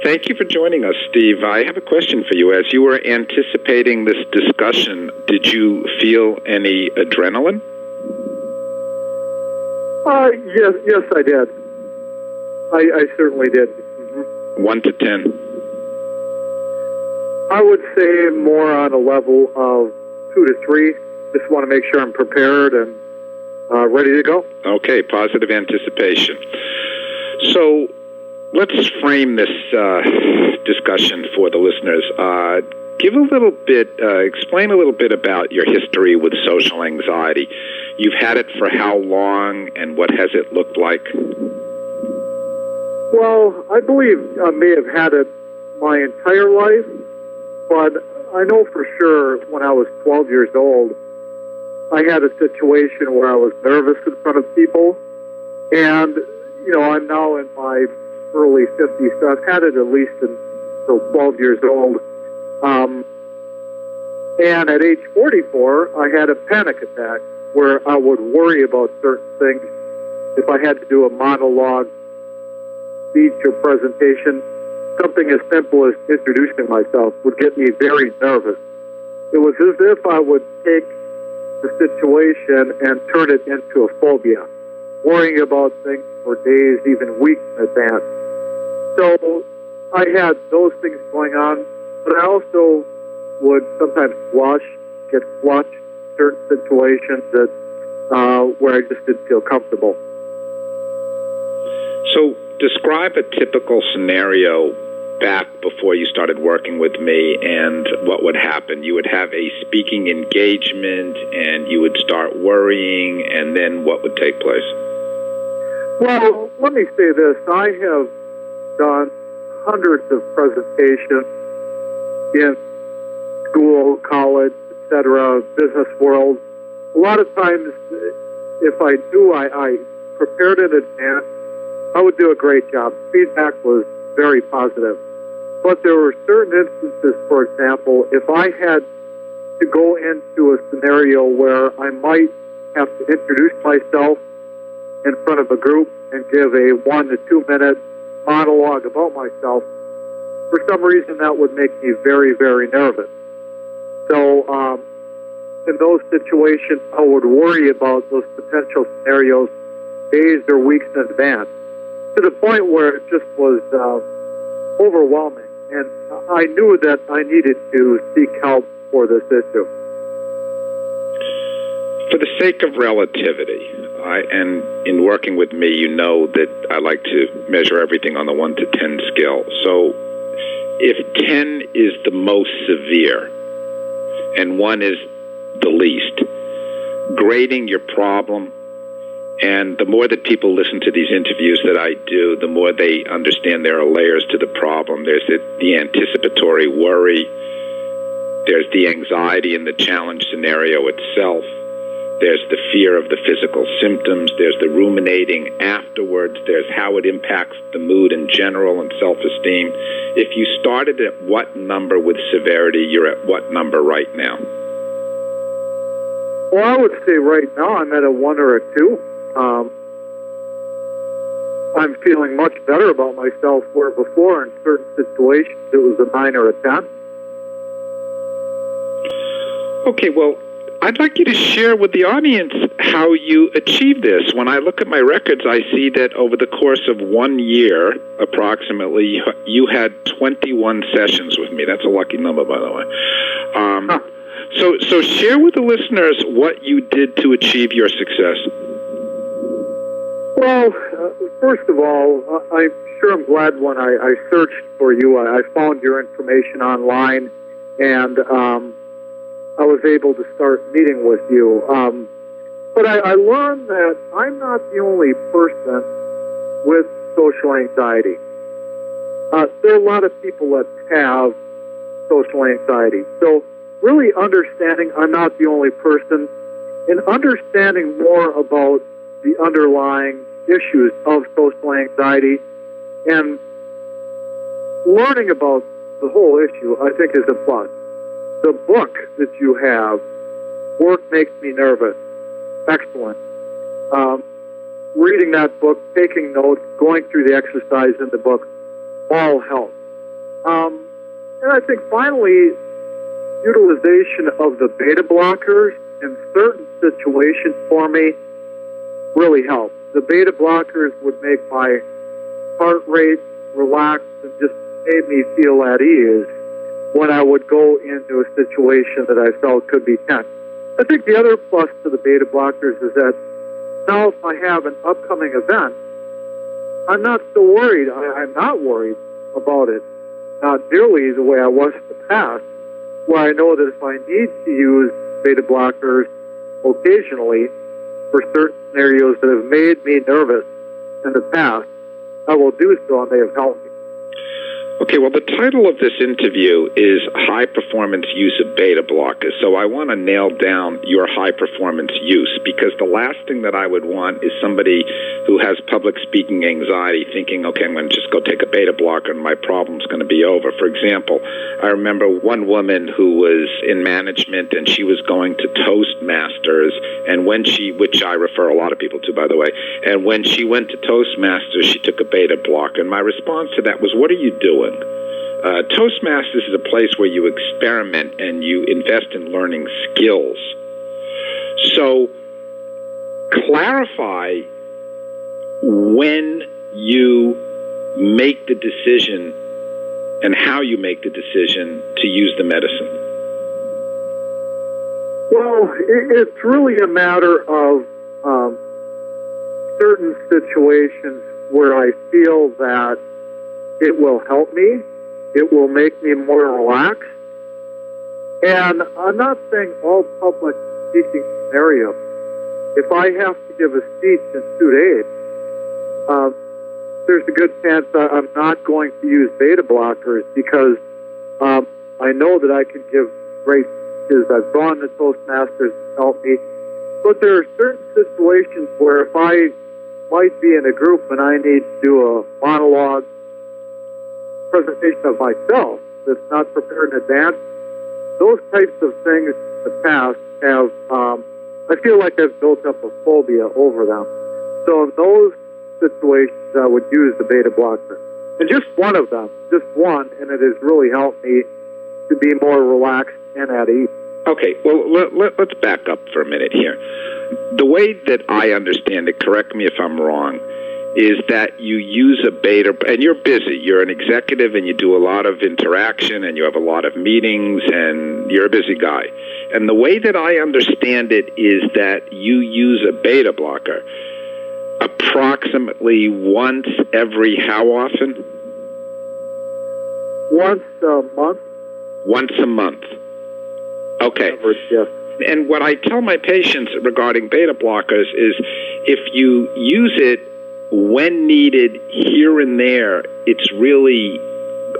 Thank you for joining us, Steve. I have a question for you. As you were anticipating this discussion, did you feel any adrenaline? Yes, I did. I certainly did. Mm-hmm. 1 to 10. I would say more on a level of 2 to 3. Just want to make sure I'm prepared and ready to go. Okay, positive anticipation. So let's frame this discussion for the listeners. Explain a little bit about your history with social anxiety. You've had it for how long, and what has it looked like? Well, I believe I may have had it my entire life, but I know for sure when I was 12 years old, I had a situation where I was nervous in front of people, and, I'm now in my early 50s, so I've had it at least until 12 years old. And at age 44, I had a panic attack where I would worry about certain things. If I had to do a monologue, speech, or presentation, something as simple as introducing myself would get me very nervous. It was as if I would take the situation and turn it into a phobia, worrying about things for days, even weeks in advance. So I had those things going on, but I also would sometimes get flushed in certain situations that where I just didn't feel comfortable. So describe a typical scenario back before you started working with me, and what would happen. You would have a speaking engagement, and you would start worrying, and then what would take place? Well, let me say this. I have done hundreds of presentations in school, college, etc., business world. A lot of times, if I knew I prepared in advance, I would do a great job. Feedback was very positive. But there were certain instances, for example, if I had to go into a scenario where I might have to introduce myself in front of a group and give a 1 to 2 minute monologue about myself, for some reason that would make me very, very nervous. So in those situations, I would worry about those potential scenarios days or weeks in advance, to the point where it just was overwhelming. And I knew that I needed to seek help for this issue. For the sake of relativity, and in working with me, you know that I like to measure everything on the 1 to 10 scale. So if 10 is the most severe and 1 is the least, grading your problem, and the more that people listen to these interviews that I do, the more they understand there are layers to the problem. There's the anticipatory worry. There's the anxiety in the challenge scenario itself. There's the fear of the physical symptoms. There's the ruminating afterwards. There's how it impacts the mood in general and self-esteem. If you started at what number with severity, you're at what number right now? Well, I would say right now I'm at a 1 or a 2. I'm feeling much better about myself, where before in certain situations it was a 9 or a 10. Okay, well, I'd like you to share with the audience how you achieved this. When I look at my records, I see that over the course of 1 year, approximately, you had 21 sessions with me. That's a lucky number, by the way. So share with the listeners what you did to achieve your success. Well, first of all, I'm glad when I searched for you, I found your information online, and I was able to start meeting with you. But I learned that I'm not the only person with social anxiety. There are a lot of people that have social anxiety. So really understanding I'm not the only person, and understanding more about the underlying issues of social anxiety and learning about the whole issue, I think, is a plus. The book that you have, Work Makes Me Nervous, excellent. Reading that book, taking notes, going through the exercise in the book, all help. And I think finally, utilization of the beta blockers in certain situations for me really helped. The beta blockers would make my heart rate relax and just made me feel at ease when I would go into a situation that I felt could be tense. I think the other plus to the beta blockers is that now if I have an upcoming event, I'm not so worried. I'm not worried about it, not nearly the way I was in the past, where I know that if I need to use beta blockers occasionally for certain scenarios that have made me nervous in the past, I will do so, and they have helped me. Okay, well, the title of this interview is High Performance Use of Beta Blockers. So I want to nail down your high performance use, because the last thing that I would want is somebody who has public speaking anxiety thinking, okay, I'm going to just go take a beta blocker and my problem's going to be over. For example, I remember one woman who was in management and she was going to Toastmasters, and when she, which I refer a lot of people to, by the way, and when she went to Toastmasters, she took a beta blocker. And my response to that was, what are you doing? Toastmasters is a place where you experiment and you invest in learning skills. So clarify when you make the decision and how you make the decision to use the medicine. Well, it's really a matter of certain situations where I feel that it will help me. It will make me more relaxed. And I'm not saying all public speaking scenarios. If I have to give a speech in 2 days, there's a good chance that I'm not going to use beta blockers because I know that I can give great speeches. I've gone to Toastmasters to help me. But there are certain situations where if I might be in a group and I need to do a monologue, presentation of myself that's not prepared in advance, those types of things in the past have, I feel like I've built up a phobia over them. So in those situations, I would use the beta blocker. And just one of them, just one, and it has really helped me to be more relaxed and at ease. Okay, well, let's back up for a minute here. The way that I understand it, correct me if I'm wrong, is that you use a beta, and you're busy. You're an executive, and you do a lot of interaction, and you have a lot of meetings, and you're a busy guy. And the way that I understand it is that you use a beta blocker approximately once every how often? Once a month. Once a month. Okay. Yes. And what I tell my patients regarding beta blockers is if you use it when needed here and there, it's really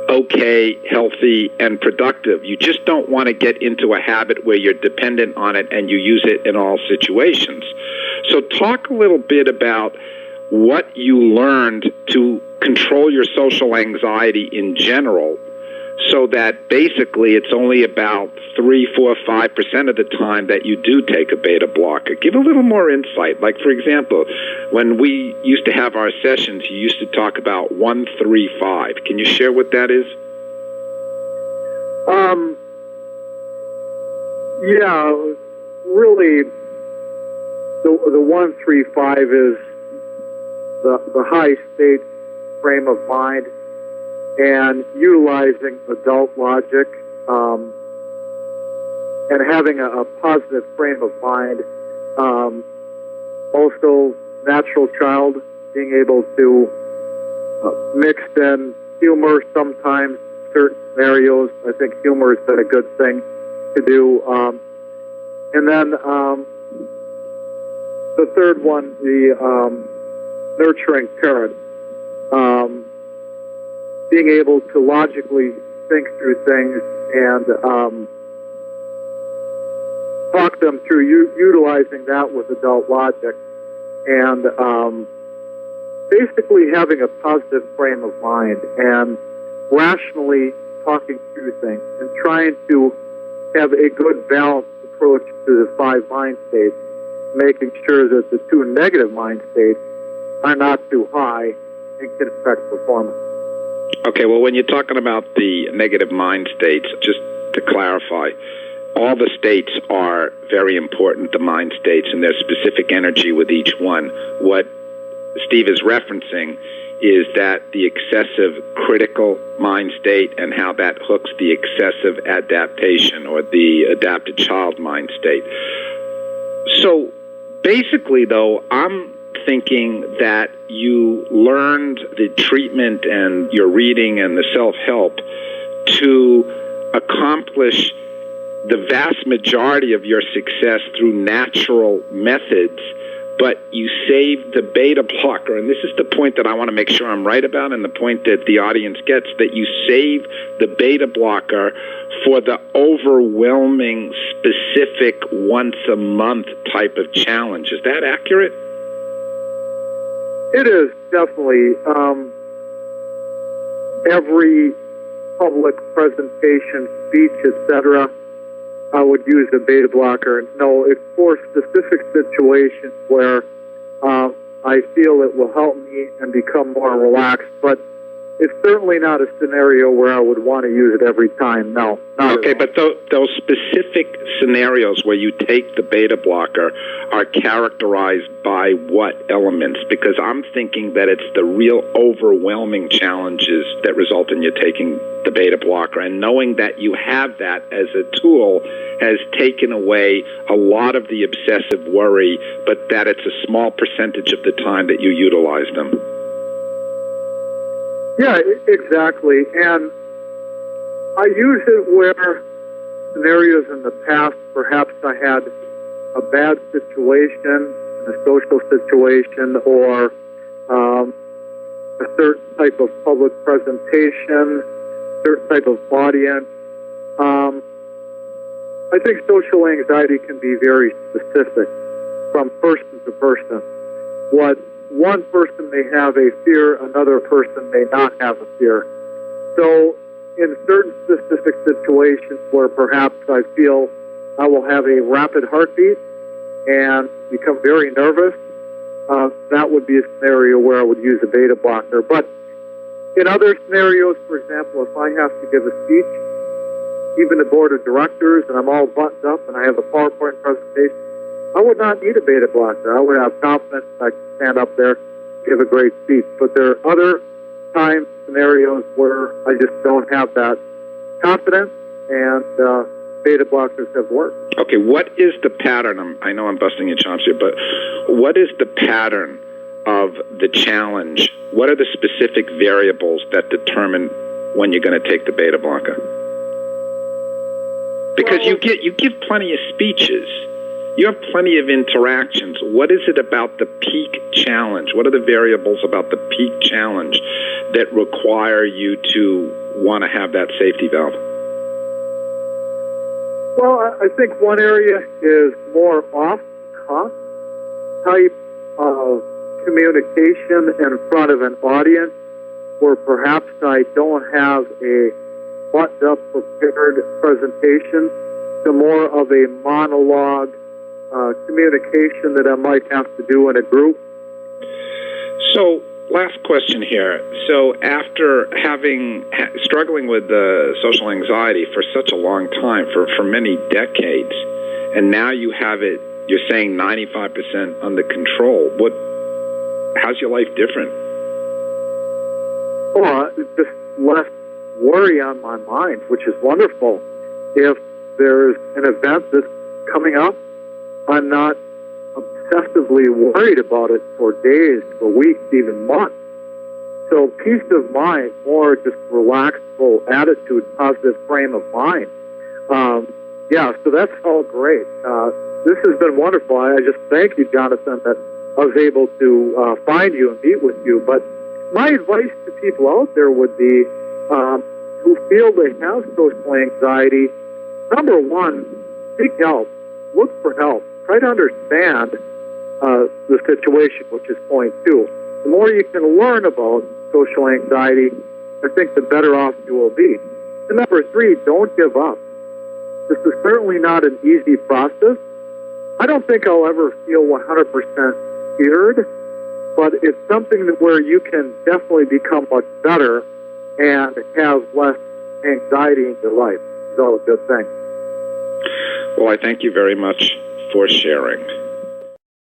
okay, healthy, and productive. You just don't want to get into a habit where you're dependent on it and you use it in all situations. So talk a little bit about what you learned to control your social anxiety in general, so that basically it's only about 3, 4, 5% of the time that you do take a beta blocker. Give a little more insight. Like, for example, when we used to have our sessions, you used to talk about 1, 3, 5. Can you share what that is? Yeah, really, the 1, 3, 5 is the high state frame of mind, and utilizing adult logic, and having a positive frame of mind. Also, natural child, being able to mix in humor sometimes, certain scenarios. I think humor has been a good thing to do. And then the third one, the nurturing parent. Being able to logically think through things and talk them through, utilizing that with adult logic, and basically having a positive frame of mind and rationally talking through things and trying to have a good balanced approach to the 5 mind states, making sure that the 2 negative mind states are not too high and can affect performance. Okay, well, when you're talking about the negative mind states, just to clarify, all the states are very important, the mind states, and there's specific energy with each one. What Steve is referencing is that the excessive critical mind state and how that hooks the excessive adaptation or the adapted child mind state. So basically, though, I'm thinking that you learned the treatment and your reading and the self-help to accomplish the vast majority of your success through natural methods, but you saved the beta blocker. And this is the point that I want to make sure I'm right about, and the point that the audience gets, that you save the beta blocker for the overwhelming, specific, once-a-month type of challenge. Is that accurate? It is, definitely. Every public presentation, speech, etc., I would use a beta blocker. No, it's for specific situations where I feel it will help me and become more relaxed, but it's certainly not a scenario where I would want to use it every time. No. Okay, but those specific scenarios where you take the beta blocker are characterized by what elements? Because I'm thinking that it's the real overwhelming challenges that result in you taking the beta blocker, and knowing that you have that as a tool has taken away a lot of the obsessive worry, but that it's a small percentage of the time that you utilize them. Yeah, exactly. And I use it where scenarios in the past, perhaps I had a bad situation, a social situation, or a certain type of public presentation, certain type of audience. I think social anxiety can be very specific from person to person. What one person may have a fear, another person may not have a fear. So in certain specific situations where perhaps I feel I will have a rapid heartbeat and become very nervous, that would be a scenario where I would use a beta blocker. But in other scenarios, for example, if I have to give a speech, even the board of directors, and I'm all buttoned up and I have a PowerPoint presentation, I would not need a beta blocker. I would have confidence I can stand up there, give a great speech. But there are other times, scenarios where I just don't have that confidence, and beta blockers have worked. Okay, what is the pattern? I know I'm busting your chops here, but what is the pattern of the challenge? What are the specific variables that determine when you're going to take the beta blocker? Because you give plenty of speeches. You have plenty of interactions. What is it about the peak challenge? What are the variables about the peak challenge that require you to want to have that safety valve? Well, I think one area is more off-the-cuff type of communication in front of an audience, where perhaps I don't have a buttoned-up, prepared presentation, to more of a monologue communication that I might have to do in a group. So, last question here. So, after struggling with social anxiety for such a long time, for many decades, and now you have it, you're saying 95% under control. How's your life different? Well, just less worry on my mind, which is wonderful. If there's an event that's coming up, I'm not obsessively worried about it for days, for weeks, even months. So peace of mind, more just relaxful attitude, positive frame of mind. So that's all great. This has been wonderful. I just thank you, Jonathan, that I was able to find you and meet with you. But my advice to people out there would be who feel they have social anxiety, number one, seek help. Look for help. Try to understand the situation, which is point two. The more you can learn about social anxiety, I think the better off you will be. And number three, don't give up. This is certainly not an easy process. I don't think I'll ever feel 100% cured, but it's something where you can definitely become much better and have less anxiety in your life. It's all a good thing. Well, I thank you very much for sharing.